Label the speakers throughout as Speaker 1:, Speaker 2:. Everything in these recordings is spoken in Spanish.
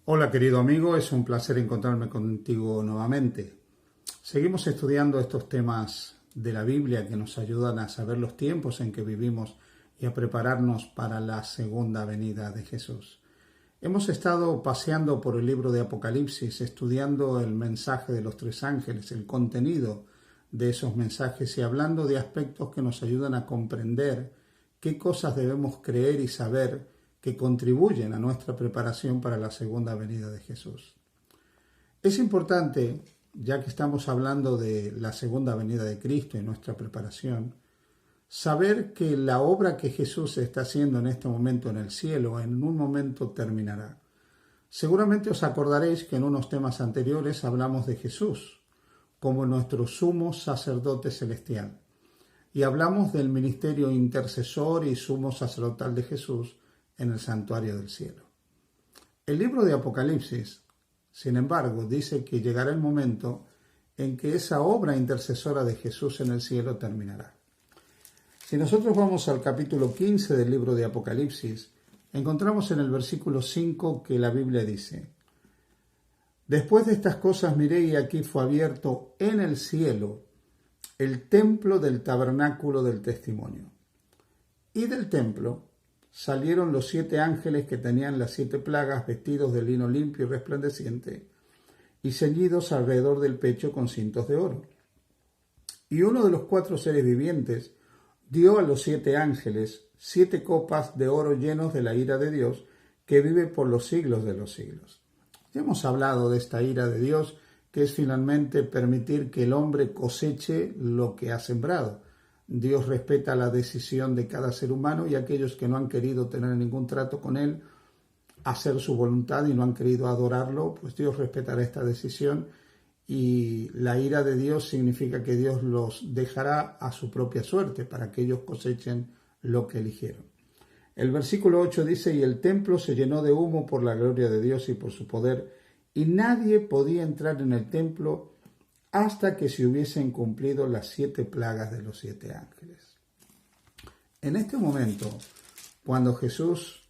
Speaker 1: Hola querido amigo, es un placer encontrarme contigo nuevamente. Seguimos estudiando estos temas de la Biblia que nos ayudan a saber los tiempos en que vivimos y a prepararnos para la segunda venida de Jesús. Hemos estado paseando por el libro de Apocalipsis, estudiando el mensaje de los tres ángeles, el contenido de esos mensajes y hablando de aspectos que nos ayudan a comprender qué cosas debemos creer y saber que contribuyen a nuestra preparación para la segunda venida de Jesús. Es importante, ya que estamos hablando de la segunda venida de Cristo y nuestra preparación, saber que la obra que Jesús está haciendo en este momento en el cielo, en un momento terminará. Seguramente os acordaréis que en unos temas anteriores hablamos de Jesús como nuestro sumo sacerdote celestial y hablamos del ministerio intercesor y sumo sacerdotal de Jesús en el santuario del cielo. El libro de Apocalipsis, sin embargo, dice que llegará el momento en que esa obra intercesora de Jesús en el cielo terminará. Si nosotros vamos al capítulo 15 del libro de Apocalipsis, encontramos en el versículo 5 que la Biblia dice: Después de estas cosas miré y aquí fue abierto en el cielo el templo del tabernáculo del testimonio. Y del templo salieron los 7 ángeles que tenían las 7 plagas, vestidos de lino limpio y resplandeciente, y ceñidos alrededor del pecho con cintos de oro. Y uno de los 4 seres vivientes dio a los 7 ángeles 7 copas de oro llenos de la ira de Dios, que vive por los siglos de los siglos. Ya hemos hablado de esta ira de Dios, que es finalmente permitir que el hombre coseche lo que ha sembrado. Dios respeta la decisión de cada ser humano y aquellos que no han querido tener ningún trato con Él, hacer su voluntad y no han querido adorarlo, pues Dios respetará esta decisión y la ira de Dios significa que Dios los dejará a su propia suerte para que ellos cosechen lo que eligieron. El versículo 8 dice: Y el templo se llenó de humo por la gloria de Dios y por su poder, y nadie podía entrar en el templo hasta que se hubiesen cumplido las 7 plagas de los 7 ángeles. En este momento, cuando Jesús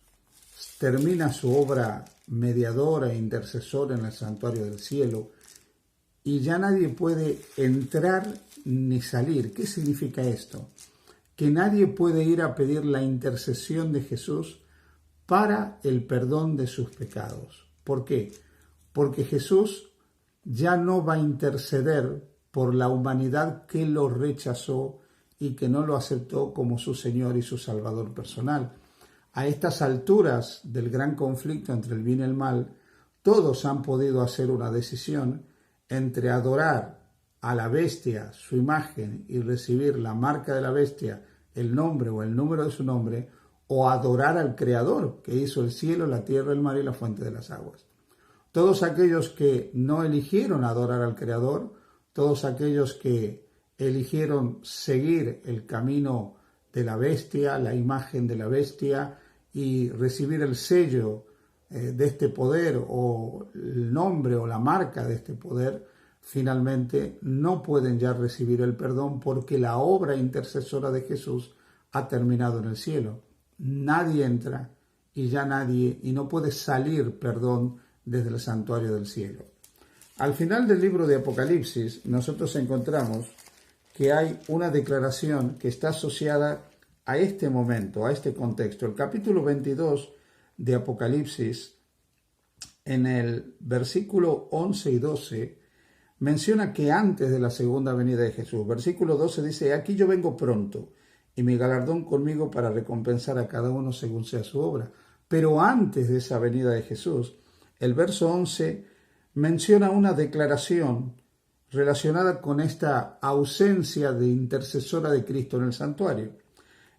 Speaker 1: termina su obra mediadora e intercesora en el santuario del cielo, y ya nadie puede entrar ni salir. ¿Qué significa esto? Que nadie puede ir a pedir la intercesión de Jesús para el perdón de sus pecados. ¿Por qué? Porque Jesús ya no va a interceder por la humanidad que lo rechazó y que no lo aceptó como su Señor y su Salvador personal. A estas alturas del gran conflicto entre el bien y el mal, todos han podido hacer una decisión entre adorar a la bestia, su imagen, y recibir la marca de la bestia, el nombre o el número de su nombre, o adorar al Creador, que hizo el cielo, la tierra, el mar y la fuente de las aguas. Todos aquellos que no eligieron adorar al Creador, todos aquellos que eligieron seguir el camino de la bestia, la imagen de la bestia, y recibir el sello de este poder o el nombre o la marca de este poder, finalmente no pueden ya recibir el perdón porque la obra intercesora de Jesús ha terminado en el cielo. Nadie entra y ya nadie, y no puede salir perdón desde el santuario del cielo. Al final del libro de Apocalipsis, nosotros encontramos que hay una declaración que está asociada a este momento, a este contexto. El capítulo 22 de Apocalipsis, en el versículo 11 y 12, menciona que antes de la segunda venida de Jesús, versículo 12 dice: Aquí yo vengo pronto, y mi galardón conmigo para recompensar a cada uno según sea su obra. Pero antes de esa venida de Jesús, el verso 11 menciona una declaración relacionada con esta ausencia de intercesora de Cristo en el santuario.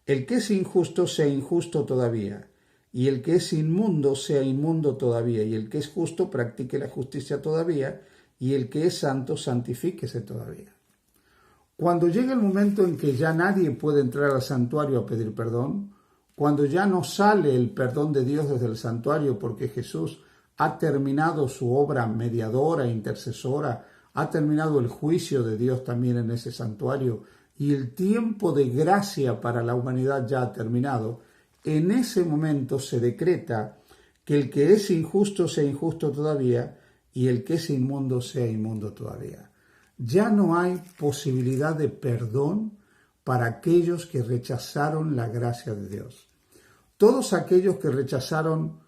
Speaker 1: El que es injusto sea injusto todavía, y el que es inmundo sea inmundo todavía, y el que es justo practique la justicia todavía, y el que es santo santifíquese todavía. Cuando llega el momento en que ya nadie puede entrar al santuario a pedir perdón, cuando ya no sale el perdón de Dios desde el santuario porque Jesús ha terminado su obra mediadora, intercesora, ha terminado el juicio de Dios también en ese santuario y el tiempo de gracia para la humanidad ya ha terminado, en ese momento se decreta que el que es injusto sea injusto todavía y el que es inmundo sea inmundo todavía. Ya no hay posibilidad de perdón para aquellos que rechazaron la gracia de Dios. Todos aquellos que rechazaron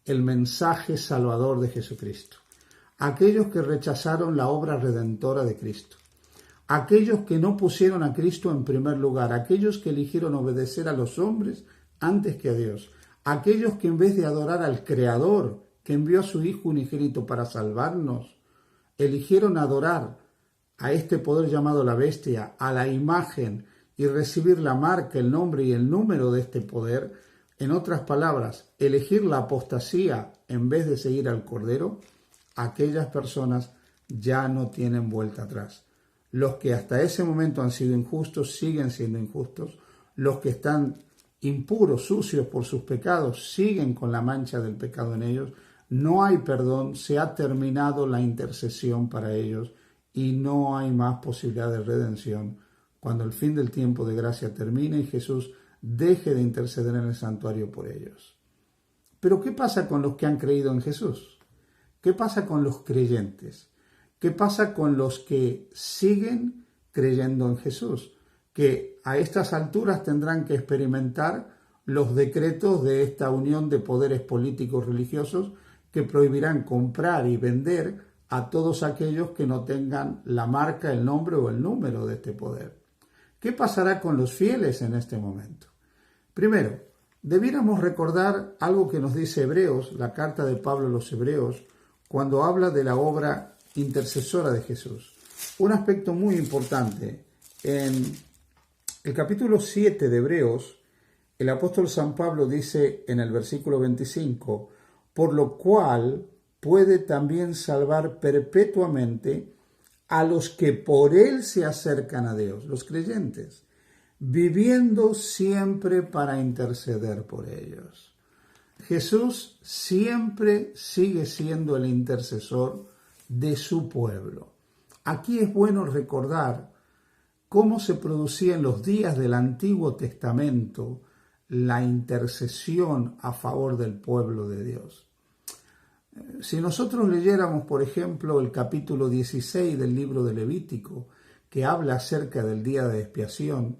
Speaker 1: el mensaje salvador de Jesucristo, aquellos que rechazaron la obra redentora de Cristo, aquellos que no pusieron a Cristo en primer lugar, aquellos que eligieron obedecer a los hombres antes que a Dios, aquellos que en vez de adorar al Creador, que envió a su Hijo unigénito para salvarnos, eligieron adorar a este poder llamado la bestia, a la imagen y recibir la marca, el nombre y el número de este poder. En otras palabras, elegir la apostasía en vez de seguir al Cordero, aquellas personas ya no tienen vuelta atrás. Los que hasta ese momento han sido injustos siguen siendo injustos. Los que están impuros, sucios por sus pecados, siguen con la mancha del pecado en ellos. No hay perdón, se ha terminado la intercesión para ellos y no hay más posibilidad de redención cuando el fin del tiempo de gracia termine y Jesús deje de interceder en el santuario por ellos. Pero ¿qué pasa con los que han creído en Jesús? ¿Qué pasa con los creyentes? ¿Qué pasa con los que siguen creyendo en Jesús? Que a estas alturas tendrán que experimentar los decretos de esta unión de poderes políticos religiosos que prohibirán comprar y vender a todos aquellos que no tengan la marca, el nombre o el número de este poder. ¿Qué pasará con los fieles en este momento? Primero, debiéramos recordar algo que nos dice Hebreos, la carta de Pablo a los Hebreos, cuando habla de la obra intercesora de Jesús. Un aspecto muy importante. En el capítulo 7 de Hebreos, el apóstol San Pablo dice en el versículo 25, por lo cual puede también salvar perpetuamente a los que por él se acercan a Dios, los creyentes, viviendo siempre para interceder por ellos. Jesús siempre sigue siendo el intercesor de su pueblo. Aquí es bueno recordar cómo se producía en los días del Antiguo Testamento la intercesión a favor del pueblo de Dios. Si nosotros leyéramos, por ejemplo, el capítulo 16 del libro de Levítico, que habla acerca del día de expiación,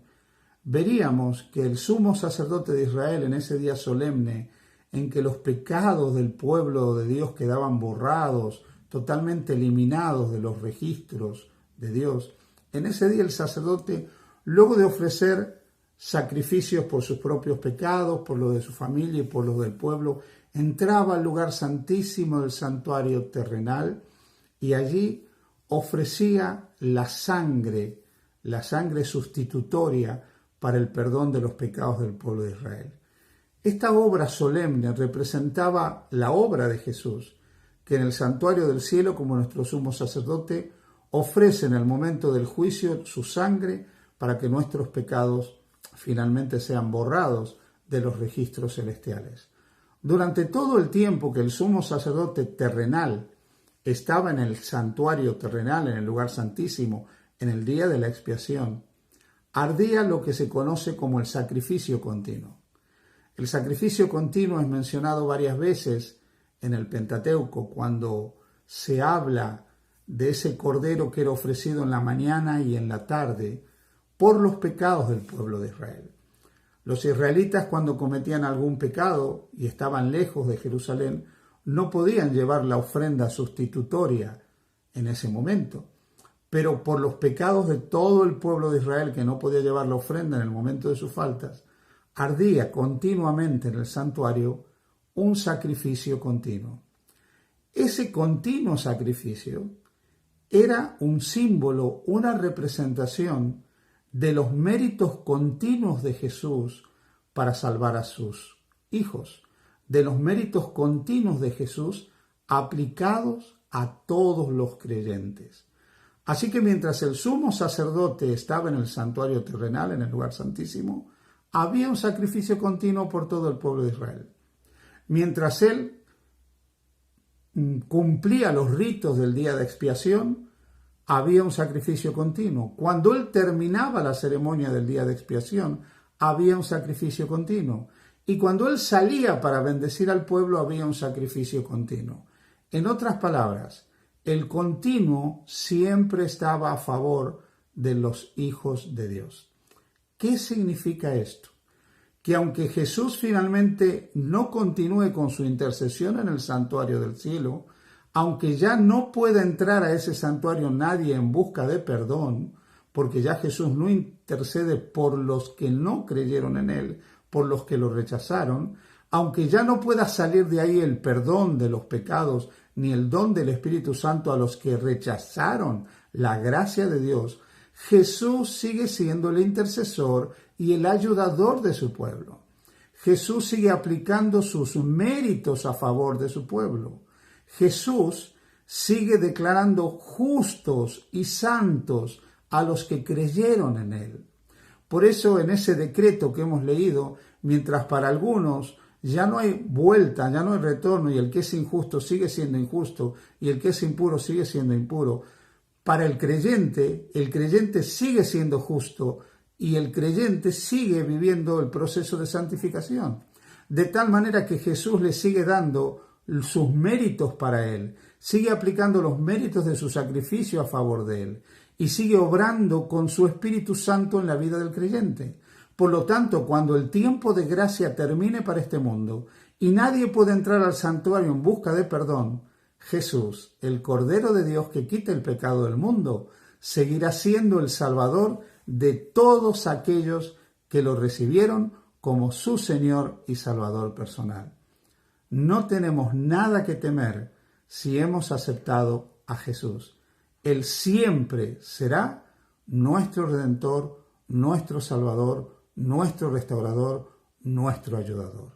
Speaker 1: veríamos que el sumo sacerdote de Israel en ese día solemne, en que los pecados del pueblo de Dios quedaban borrados, totalmente eliminados de los registros de Dios, en ese día el sacerdote, luego de ofrecer sacrificios por sus propios pecados, por los de su familia y por los del pueblo, entraba al lugar santísimo del santuario terrenal y allí ofrecía la sangre sustitutoria para el perdón de los pecados del pueblo de Israel. Esta obra solemne representaba la obra de Jesús, que en el santuario del cielo, como nuestro sumo sacerdote, ofrece en el momento del juicio su sangre para que nuestros pecados finalmente sean borrados de los registros celestiales. Durante todo el tiempo que el sumo sacerdote terrenal estaba en el santuario terrenal, en el lugar santísimo, en el día de la expiación, ardía lo que se conoce como el sacrificio continuo. El sacrificio continuo es mencionado varias veces en el Pentateuco cuando se habla de ese cordero que era ofrecido en la mañana y en la tarde por los pecados del pueblo de Israel. Los israelitas, cuando cometían algún pecado y estaban lejos de Jerusalén, no podían llevar la ofrenda sustitutoria en ese momento. Pero por los pecados de todo el pueblo de Israel, que no podía llevar la ofrenda en el momento de sus faltas, ardía continuamente en el santuario un sacrificio continuo. Ese continuo sacrificio era un símbolo, una representación de los méritos continuos de Jesús para salvar a sus hijos, de los méritos continuos de Jesús aplicados a todos los creyentes. Así que mientras el sumo sacerdote estaba en el santuario terrenal, en el lugar santísimo, había un sacrificio continuo por todo el pueblo de Israel. Mientras él cumplía los ritos del día de expiación, había un sacrificio continuo. Cuando él terminaba la ceremonia del día de expiación, había un sacrificio continuo. Y cuando él salía para bendecir al pueblo había un sacrificio continuo. En otras palabras, el continuo siempre estaba a favor de los hijos de Dios. ¿Qué significa esto? Que aunque Jesús finalmente no continúe con su intercesión en el santuario del cielo, aunque ya no pueda entrar a ese santuario nadie en busca de perdón, porque ya Jesús no intercede por los que no creyeron en él, por los que lo rechazaron, aunque ya no pueda salir de ahí el perdón de los pecados ni el don del Espíritu Santo a los que rechazaron la gracia de Dios, Jesús sigue siendo el intercesor y el ayudador de su pueblo. Jesús sigue aplicando sus méritos a favor de su pueblo. Jesús sigue declarando justos y santos a los que creyeron en él. Por eso en ese decreto que hemos leído, mientras para algunos ya no hay vuelta, ya no hay retorno y el que es injusto sigue siendo injusto y el que es impuro sigue siendo impuro, para el creyente sigue siendo justo y el creyente sigue viviendo el proceso de santificación. De tal manera que Jesús le sigue dando sus méritos para él, sigue aplicando los méritos de su sacrificio a favor de él y sigue obrando con su Espíritu Santo en la vida del creyente. Por lo tanto, cuando el tiempo de gracia termine para este mundo y nadie puede entrar al santuario en busca de perdón, Jesús, el Cordero de Dios que quita el pecado del mundo, seguirá siendo el Salvador de todos aquellos que lo recibieron como su Señor y Salvador personal. No tenemos nada que temer si hemos aceptado a Jesús. Él siempre será nuestro Redentor, nuestro Salvador, nuestro Restaurador, nuestro Ayudador.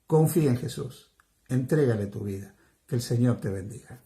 Speaker 1: Confía en Jesús. Entrégale tu vida. Que el Señor te bendiga.